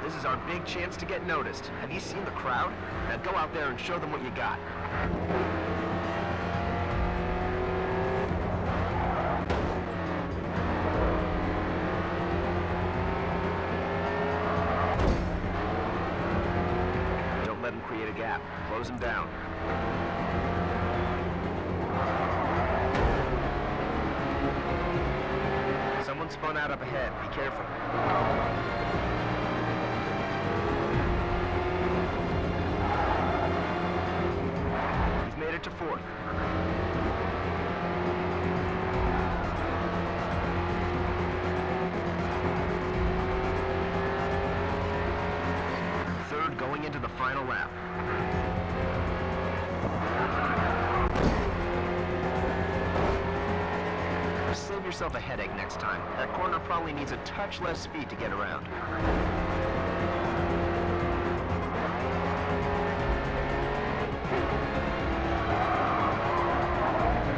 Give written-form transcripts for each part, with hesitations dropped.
This is our big chance to get noticed. Have you seen the crowd? Now go out there and show them what you got. Don't let them create a gap. Close them down. Someone spun out up ahead. Be careful. You've made it to fourth. Third, going into the final lap. Save yourself a headache next time. That corner probably needs a touch less speed to get around.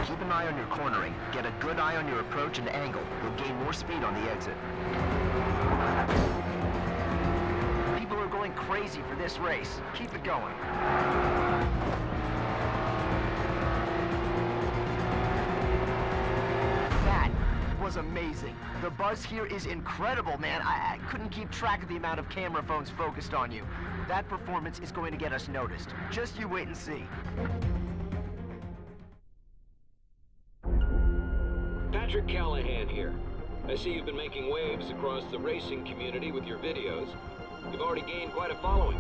Keep an eye on your cornering. Get a good eye on your approach and angle. You'll gain more speed on the exit. People are going crazy for this race. Keep it going. Was amazing. The buzz here is incredible, man. I couldn't keep track of the amount of camera phones focused on you. That performance is going to get us noticed. Just you wait and see. Patrick Callahan here. I see you've been making waves across the racing community with your videos. You've already gained quite a following.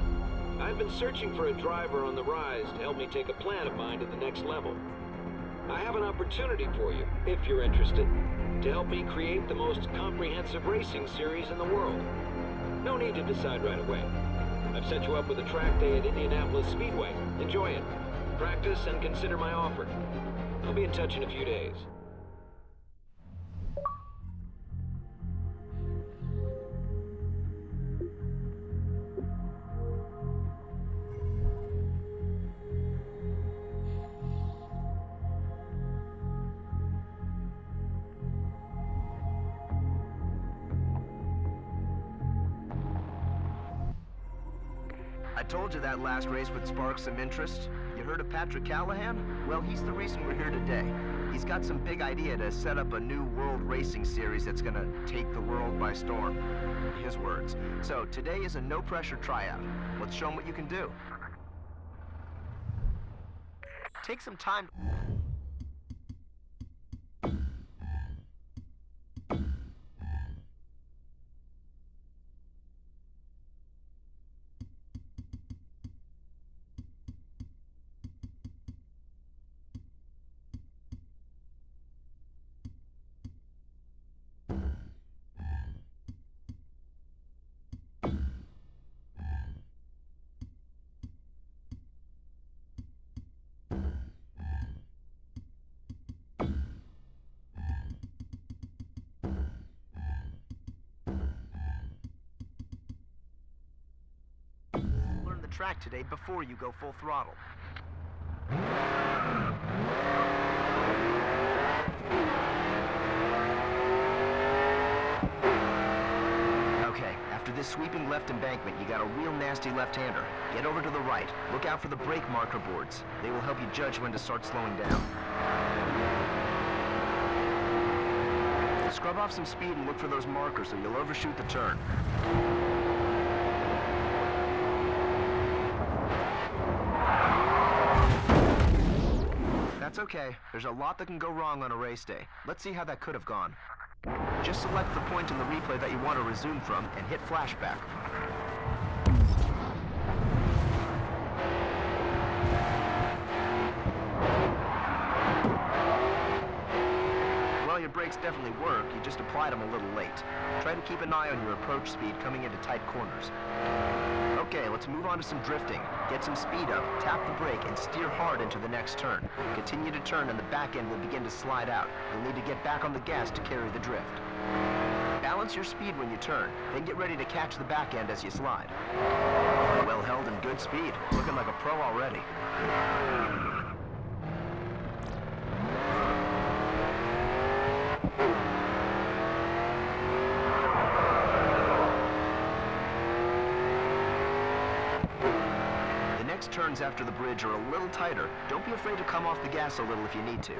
I've been searching for a driver on the rise to help me take a plan of mine to the next level. I have an opportunity for you, if you're interested, to help me create the most comprehensive racing series in the world. No need to decide right away. I've set you up with a track day at Indianapolis Speedway. Enjoy it. Practice and consider my offer. I'll be in touch in a few days. I told you that last race would spark some interest. You heard of Patrick Callahan? Well, he's the reason we're here today. He's got some big idea to set up a new world racing series that's gonna take the world by storm. His words. So today is a no-pressure tryout. Let's show him what you can do. Take some time. Track today before you go full throttle. Okay, after this sweeping left embankment, you got a real nasty left-hander. Get over to the right. Look out for the brake marker boards. They will help you judge when to start slowing down. Scrub off some speed and look for those markers or you'll overshoot the turn. That's okay. There's a lot that can go wrong on a race day. Let's see how that could have gone. Just select the point in the replay that you want to resume from and hit flashback. Well, your brakes definitely work. You just applied them a little late. Try to keep an eye on your approach speed coming into tight corners. Okay, let's move on to some drifting. Get some speed up, tap the brake, and steer hard into the next turn. Continue to turn and the back end will begin to slide out. You'll need to get back on the gas to carry the drift. Balance your speed when you turn, then get ready to catch the back end as you slide. Well held and good speed. Looking like a pro already. turns after the bridge are a little tighter. Don't be afraid to come off the gas a little if you need to.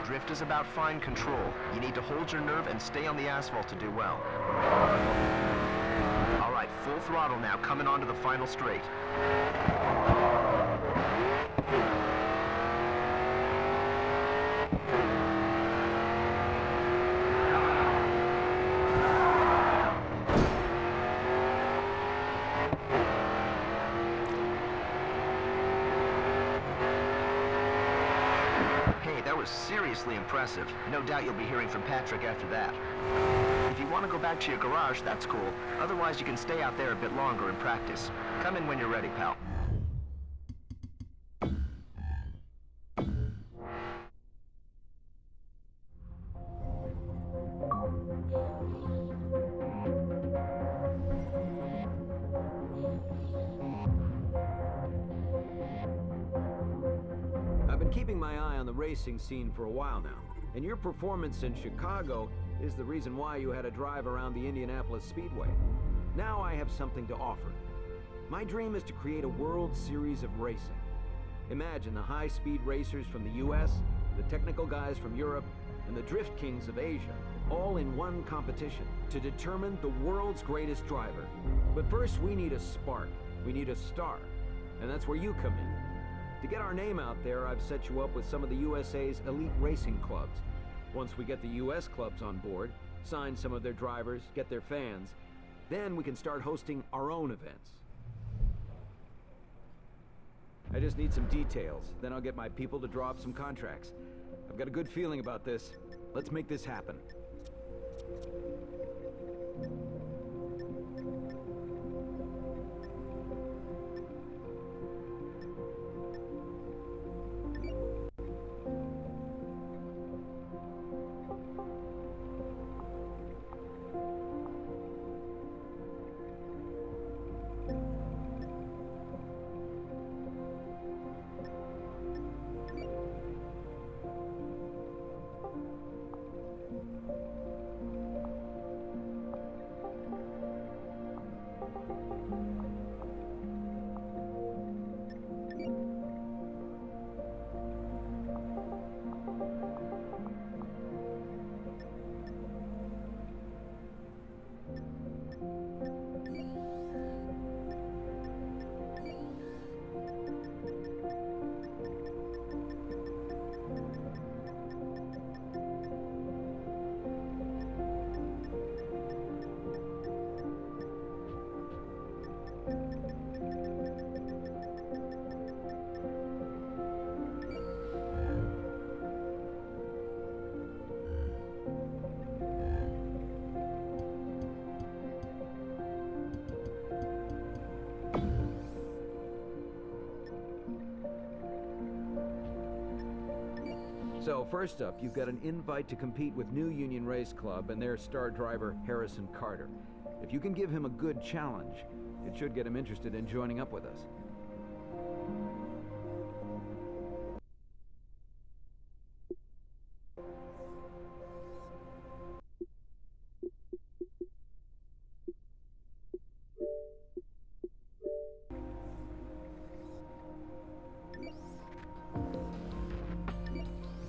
Drift is about fine control. You need to hold your nerve and stay on the asphalt to do well. All right, full throttle now, coming onto the final straight. Seriously impressive. No doubt you'll be hearing from Patrick after that. If you want to go back to your garage, that's cool. Otherwise, you can stay out there a bit longer and practice. Come in when you're ready, pal. Keeping my eye on the racing scene for a while now, and your performance in Chicago is the reason why you had a drive around the Indianapolis Speedway. Now I have something to offer. My dream is to create a World Series of racing. Imagine the high-speed racers from the US, the technical guys from Europe, and the drift kings of Asia, all in one competition to determine the world's greatest driver. But first we need a spark. We need a star. And that's where you come in. To get our name out there, I've set you up with some of the USA's elite racing clubs. Once we get the US clubs on board, sign some of their drivers, get their fans, then we can start hosting our own events. I just need some details, then I'll get my people to draw up some contracts. I've got a good feeling about this. Let's make this happen. So, first up, you've got an invite to compete with New Union Race Club and their star driver, Harrison Carter. If you can give him a good challenge, it should get him interested in joining up with us.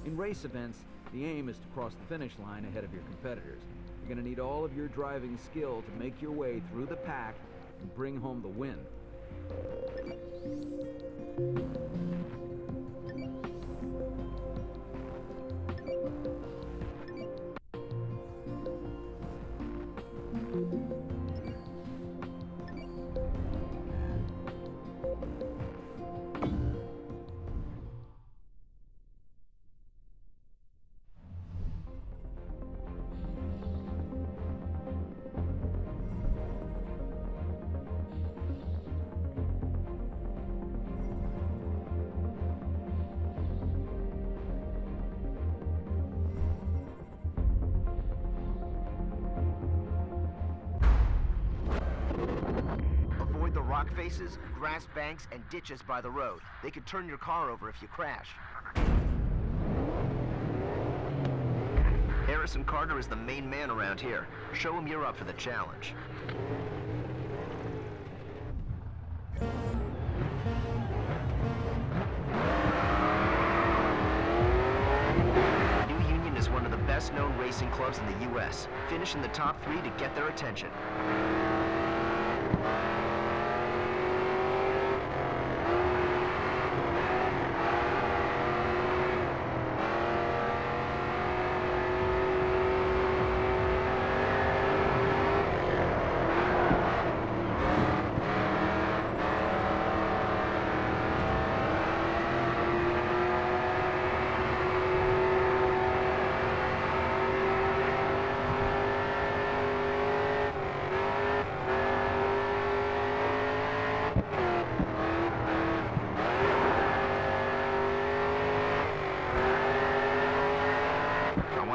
In race events, the aim is to cross the finish line ahead of your competitors. You're going to need all of your driving skill to make your way through the pack and bring home the win. Rock faces, grass banks, and ditches by the road. They could turn your car over if you crash. Harrison Carter is the main man around here. Show him you're up for the challenge. New Union is one of the best-known racing clubs in the U.S. Finish in the top 3 to get their attention.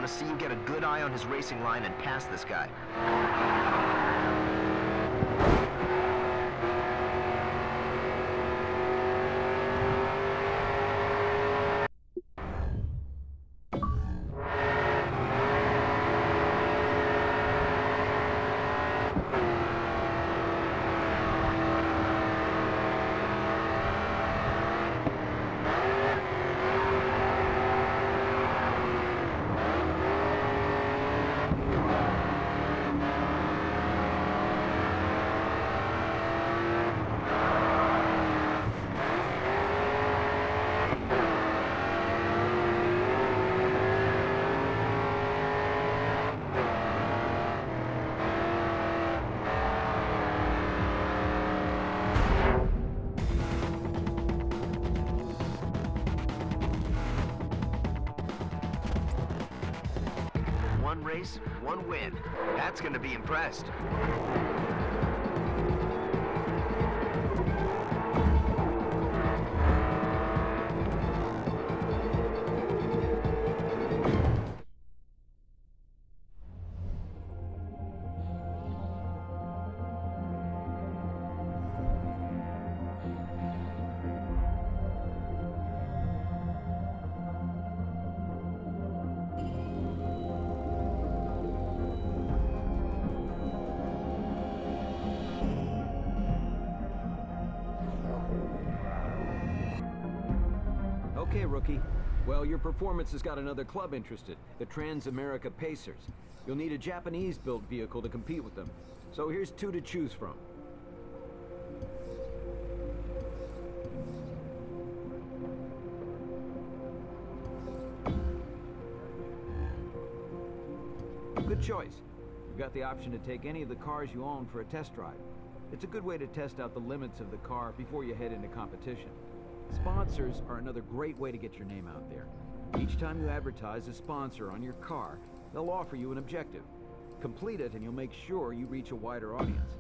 See you get a good eye on his racing line and pass this guy. One race, one win. That's gonna be impressed. Okay, rookie. Well, your performance has got another club interested, the Trans-America Pacers. You'll need a Japanese-built vehicle to compete with them. So here's 2 to choose from. Good choice. You've got the option to take any of the cars you own for a test drive. It's a good way to test out the limits of the car before you head into competition. Sponsors are another great way to get your name out there. Each time you advertise a sponsor on your car, they'll offer you an objective. Complete it and you'll make sure you reach a wider audience.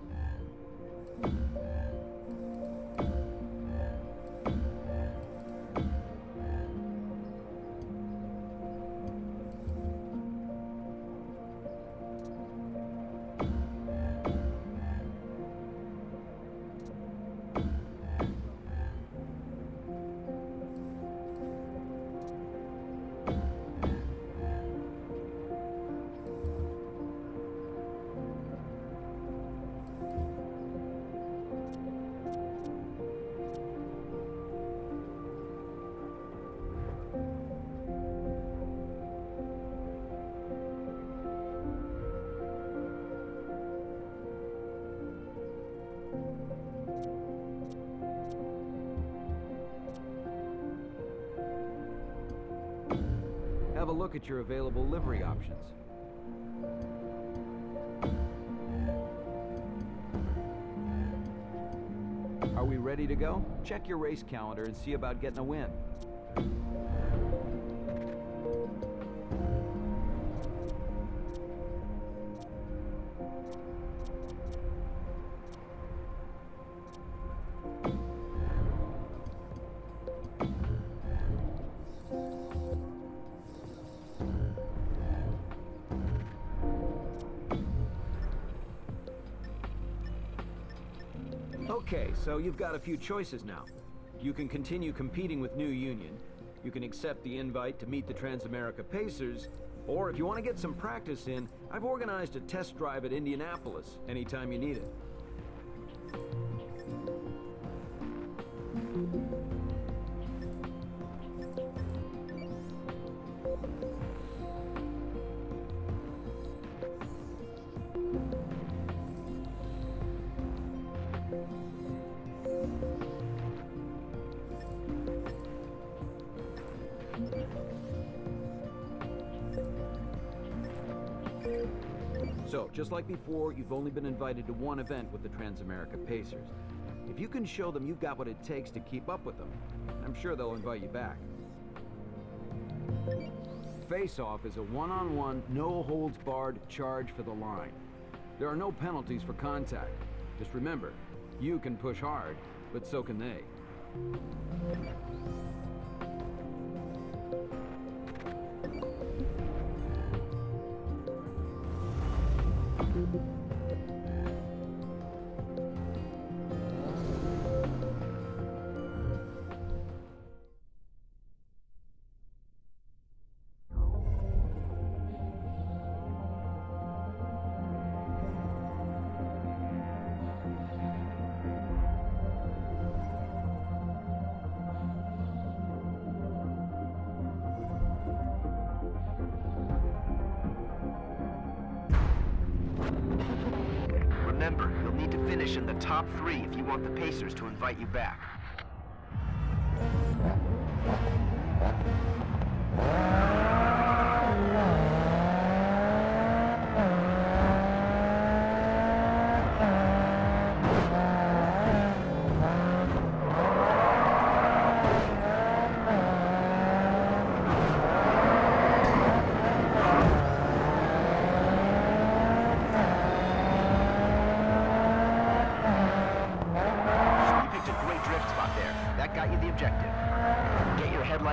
Have a look at your available livery options. Are we ready to go? Check your race calendar and see about getting a win. Okay, so you've got a few choices now. You can continue competing with New Union, you can accept the invite to meet the Trans-America Pacers, Or if you want to get some practice in, I've organized a test drive at Indianapolis anytime you need it. So, just like before, you've only been invited to one event with the Transamerica Pacers. If you can show them you've got what it takes to keep up with them, I'm sure they'll invite you back. Face-off is a one-on-one, no-holds-barred charge for the line. There are no penalties for contact. Just remember, you can push hard, but so can they. Remember, you'll need to finish in the top 3 if you want the Pacers to invite you back.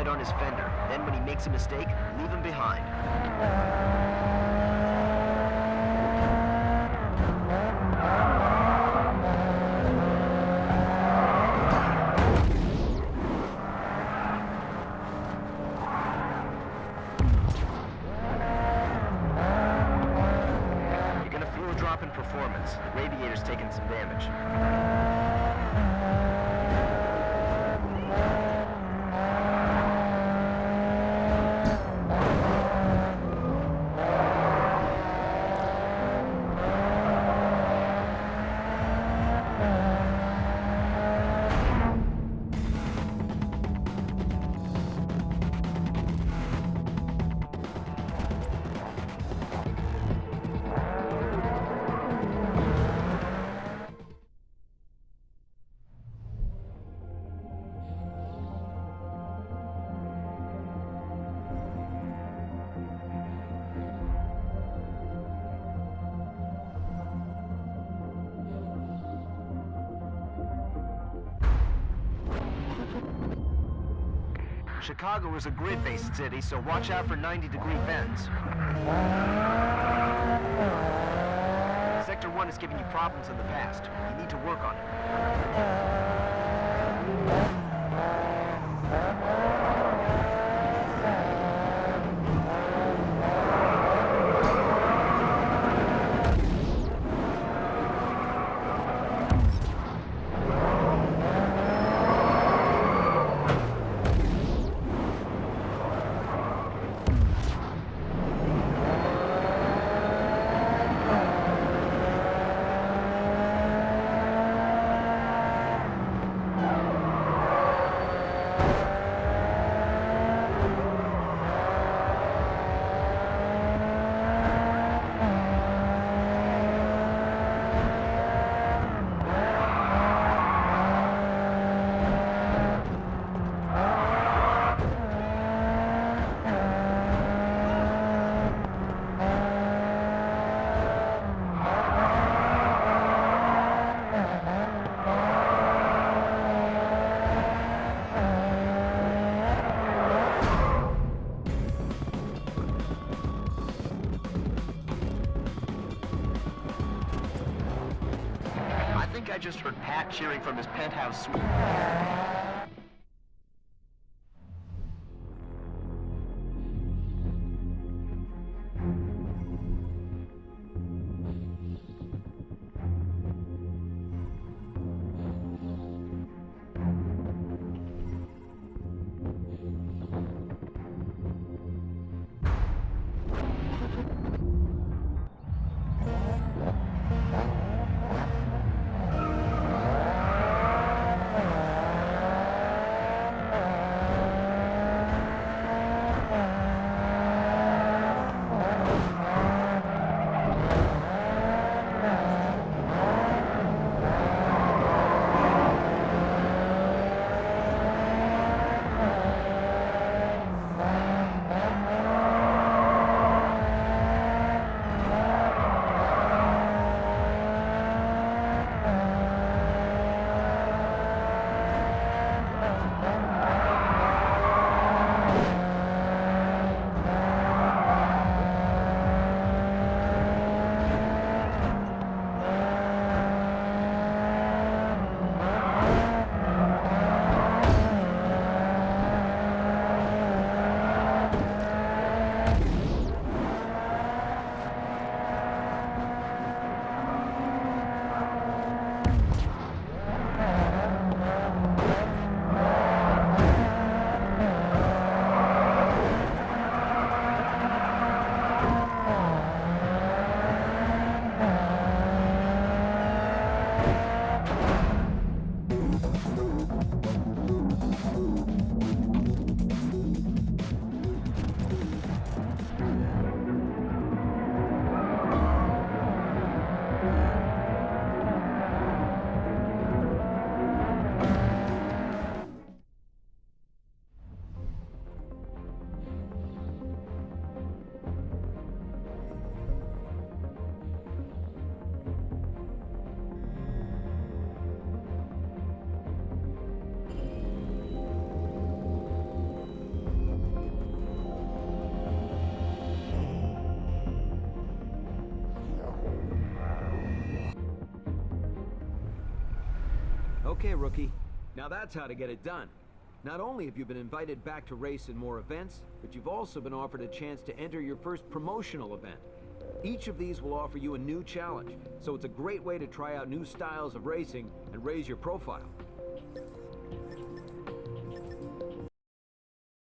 On his fender. Then when he makes a mistake, leave him behind. You're gonna feel a drop in performance. The radiator's taking some damage. Chicago is a grid-based city, so watch out for 90-degree bends. Sector 1 has given you problems in the past. You need to work on it. I just heard Pat cheering from his penthouse suite. Okay, rookie. Now that's how to get it done. Not only have you been invited back to race in more events, but you've also been offered a chance to enter your first promotional event. Each of these will offer you a new challenge, so it's a great way to try out new styles of racing and raise your profile.